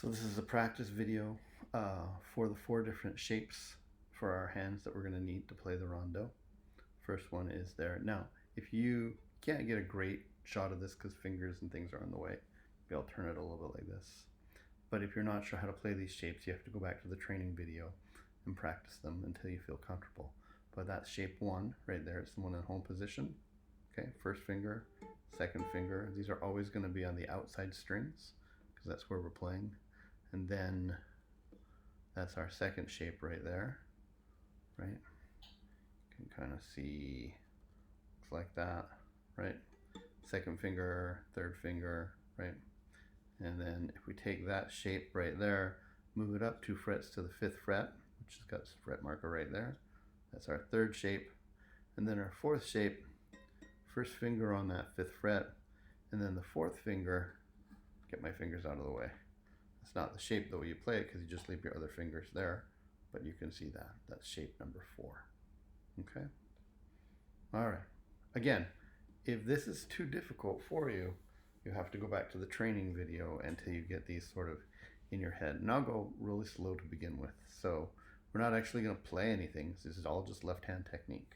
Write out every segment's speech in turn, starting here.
So this is a practice video for the 4 different shapes for our hands that we're going to need to play the rondeau. First one is there. Now, if you can't get a great shot of this because fingers and things are on the way, maybe I'll turn it a little bit like this. But if you're not sure how to play these shapes, you have to go back to the training video and practice them until you feel comfortable. But that's shape 1 right there. It's the one in home position. Okay, first finger, second finger. These are always going to be on the outside strings because that's where we're playing. And then that's our second shape right there, right? You can kind of see, looks like that, right? Second finger, third finger, right? And then if we take that shape right there, move it up 2 frets to the 5th fret, which has got a fret marker right there. That's our third shape. And then our fourth shape, first finger on that 5th fret, and then the fourth finger, get my fingers out of the way. It's not the shape the way you play it because you just leave your other fingers there, but you can see that. That's shape number 4. Okay? All right. Again, if this is too difficult for you, you have to go back to the training video until you get these sort of in your head. And I'll go really slow to begin with. So we're not actually going to play anything. This is all just left hand technique.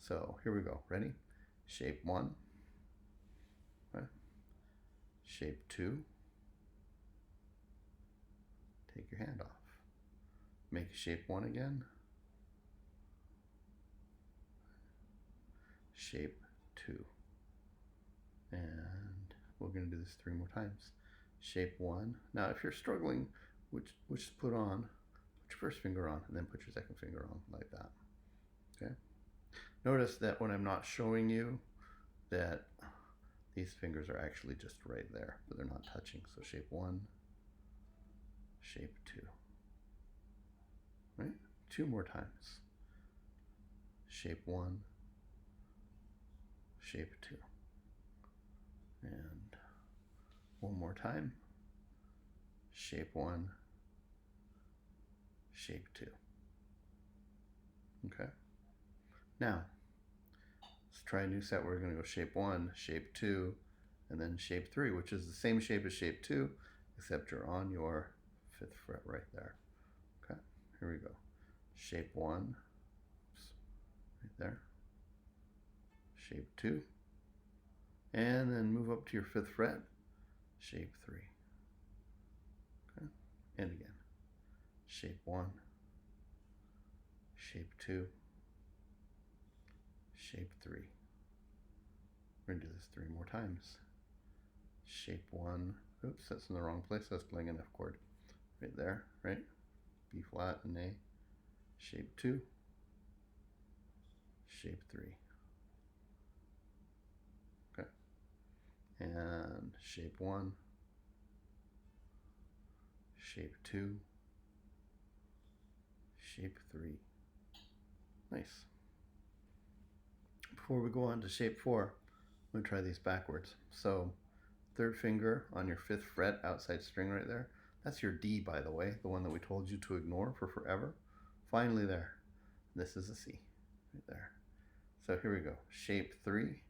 So here we go. Ready? Shape 1. Okay. Shape 2. Take your hand off. Make shape 1 again. Shape 2. And we're going to do this 3 more times. Shape 1. Now if you're struggling, which to put on, put your first finger on and then put your second finger on like that. Okay. Notice that when I'm not showing you that these fingers are actually just right there, but they're not touching. So shape 1. Shape 2, right? 2 more times. Shape 1, shape 2, and 1 more time. Shape 1, shape 2. Okay. Now, let's try a new set. We're going to go shape 1, shape 2, and then shape 3, which is the same shape as shape 2, except you're on your 5th fret right there. Okay, here we go. Shape 1, oops, right there. Shape 2, and then move up to your 5th fret. Shape 3. Okay, and again. Shape 1, shape 2, shape 3. We're going to do this 3 more times. Shape 1, oops, that's in the wrong place. That's playing an F chord. Right there, right? B flat and A. Shape 2. Shape 3. Okay. And shape 1. Shape 2. Shape 3. Nice. Before we go on to shape 4, I'm going to try these backwards. So, third finger on your 5th fret, outside string right there. That's your D, by the way, the one that we told you to ignore for forever. Finally there. This is a C right there. So here we go. Shape 3.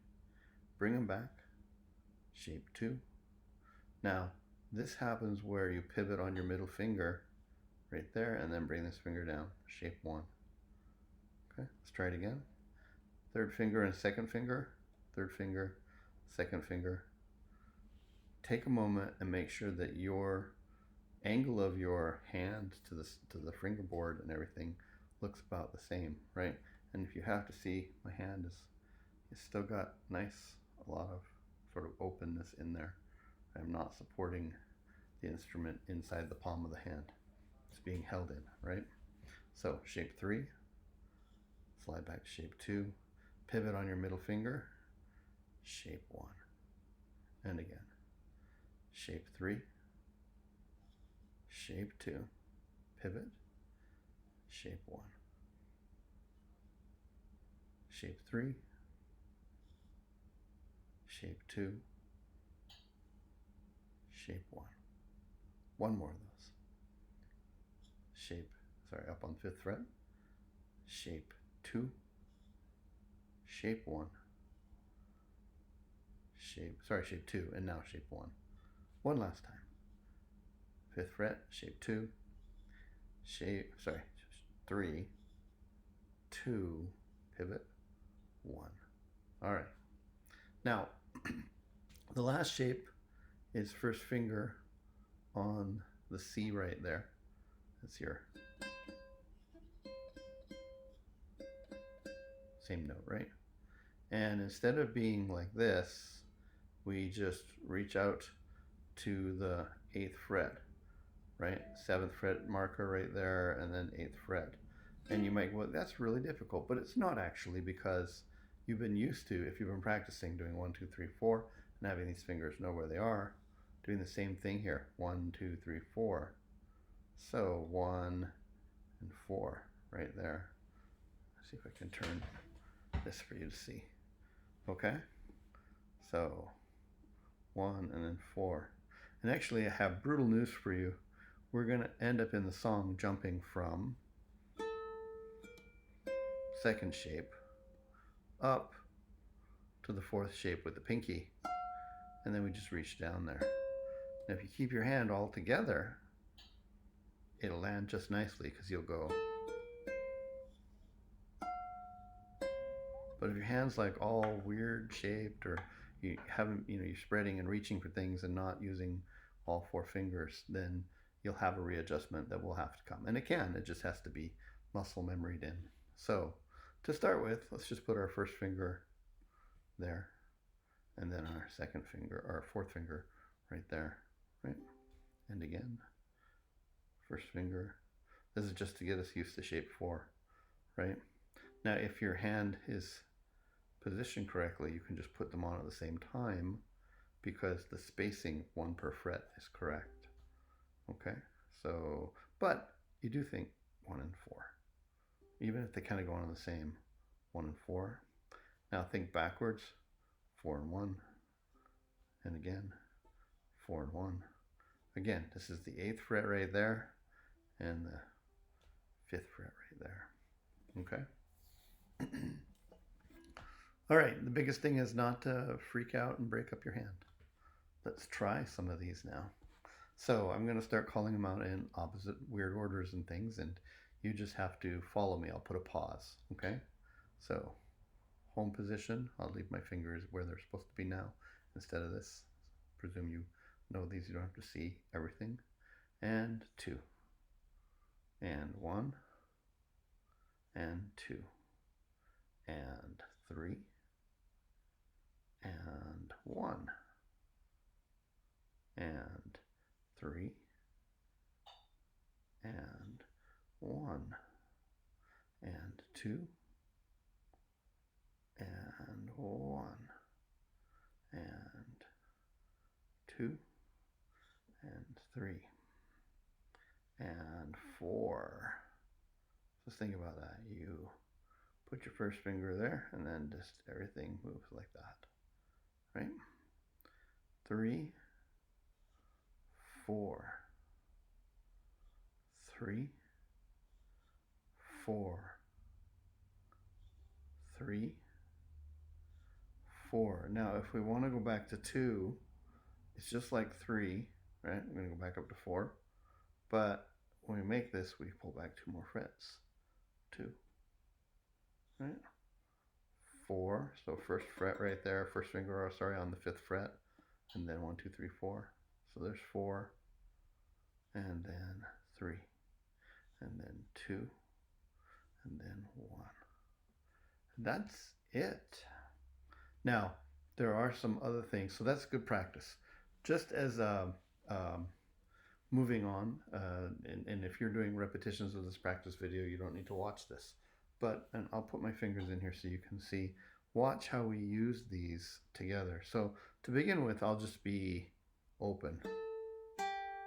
Bring them back. Shape 2. Now, this happens where you pivot on your middle finger right there and then bring this finger down. Shape 1. Okay, let's try it again. Third finger and second finger. Third finger, second finger. Take a moment and make sure that your angle of your hand to the fingerboard and everything looks about the same, right? And if you have to see, my hand is still got a lot of sort of openness in there. I'm not supporting the instrument inside the palm of the hand. It's being held in, right? So shape 3, slide back to shape 2, pivot on your middle finger, shape 1, and again, shape 3, shape 2, pivot, shape 1, shape 3, shape 2, shape 1. 1 more of those. Up on 5th fret, shape 2, shape 1, shape 2, and now shape 1. One last time. 5th fret, shape 2, shape, sorry, 3, 2, pivot, 1. All right. Now, the last shape is first finger on the C right there. That's your same note, right? And instead of being like this, we just reach out to the 8th fret, right? 7th fret marker right there, and then 8th fret. And you might, well, that's really difficult, but it's not actually, because you've been used to, if you've been practicing doing 1, 2, 3, 4, and having these fingers know where they are, doing the same thing here, 1, 2, 3, 4. So 1 and 4 right there. Let's see if I can turn this for you to see. Okay, so 1 and then 4. And actually, I have brutal news for you. We're going to end up in the song jumping from 2nd shape up to the 4th shape with the pinky, and then we just reach down there. And if you keep your hand all together, it'll land just nicely, because you'll go. But if your hand's like all weird shaped, or you haven't, you're spreading and reaching for things and not using all 4 fingers, then you'll have a readjustment that will have to come. And it just has to be muscle memoried in. So to start with, let's just put our first finger there, and then our 2nd finger, our 4th finger right there, right? And again, first finger. This is just to get us used to shape 4, right? Now, if your hand is positioned correctly, you can just put them on at the same time, because the spacing 1 per fret is correct. Okay, so, but you do think 1 and 4, even if they kind of go on the same, 1 and 4. Now think backwards, 4 and 1, and again, 4 and 1. Again, this is the 8th fret right there, and the 5th fret right there. Okay. All right, the biggest thing is not to freak out and break up your hand. Let's try some of these now. So I'm going to start calling them out in opposite weird orders and things, and you just have to follow me. I'll put a pause, okay? So home position, I'll leave my fingers where they're supposed to be now instead of this. Presume you know these, you don't have to see everything. And 2, and 1, and 2, and 3, and 1, and 3, and 1, and 2, and 1, and 2, and 3, and 4. Just think about that. You put your first finger there, and then just everything moves like that, right? 3, 4, 3, 4, 3, 4. Now, if we want to go back to 2, it's just like 3, right? I'm going to go back up to 4. But when we make this, we pull back 2 more frets. 2, right? 4, so first fret right there, first finger, on the 5th fret, and then 1, 2, 3, 4. So there's 4, and then 3, and then 2, and then 1. That's it. Now, there are some other things, so that's good practice. Just as moving on, and if you're doing repetitions of this practice video, you don't need to watch this. But, and I'll put my fingers in here so you can see, watch how we use these together. So to begin with, I'll just be open,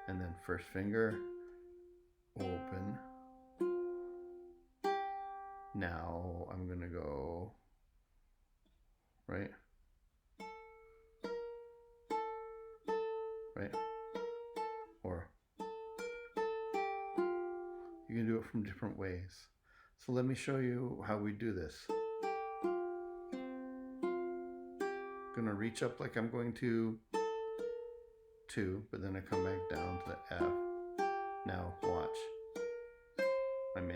and then first finger, open. Now I'm gonna go, right? Right? Or you can do it from different ways. So let me show you how we do this. Gonna reach up like I'm going to 2, but then I come back down to the F, Now watch. I'm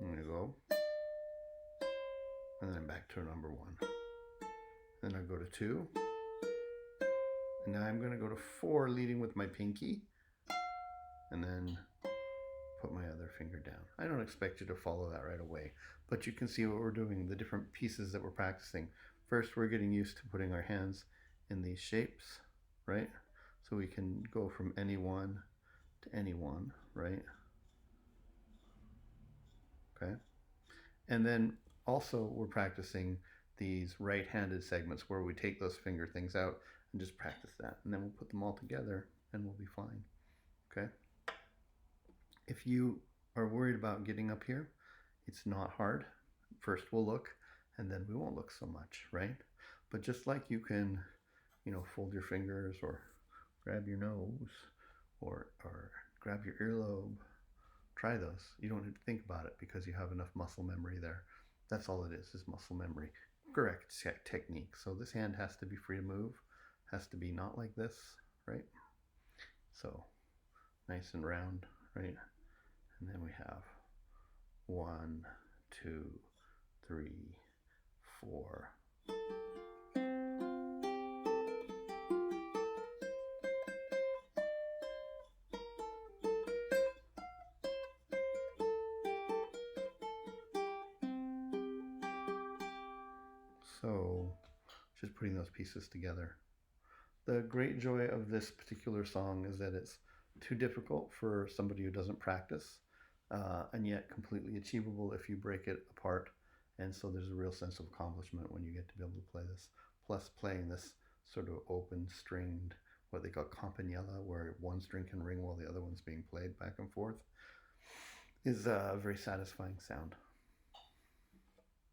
gonna go, and then I'm back to number 1. Then I go to 2, and now I'm gonna go to 4, leading with my pinky, and then put my other finger down. I don't expect you to follow that right away, but you can see what we're doing, the different pieces that we're practicing. First, we're getting used to putting our hands in these shapes, right? So we can go from any one to any one, right? Okay. And then also we're practicing these right-handed segments where we take those finger things out and just practice that. And then we'll put them all together and we'll be fine, okay? If you are worried about getting up here, it's not hard. First we'll look, and then we won't look so much, right? But just like you can, fold your fingers or grab your nose or grab your earlobe, try those. You don't need to think about it because you have enough muscle memory there. That's all it is muscle memory. Correct technique. So this hand has to be free to move, has to be not like this, right? So nice and round, right? And then we have 1, 2, 3, 4. So just putting those pieces together. The great joy of this particular song is that it's too difficult for somebody who doesn't practice, and yet completely achievable if you break it apart. And so there's a real sense of accomplishment when you get to be able to play this. Plus playing this sort of open stringed, what they call campanella, where one string can ring while the other one's being played back and forth, is a very satisfying sound.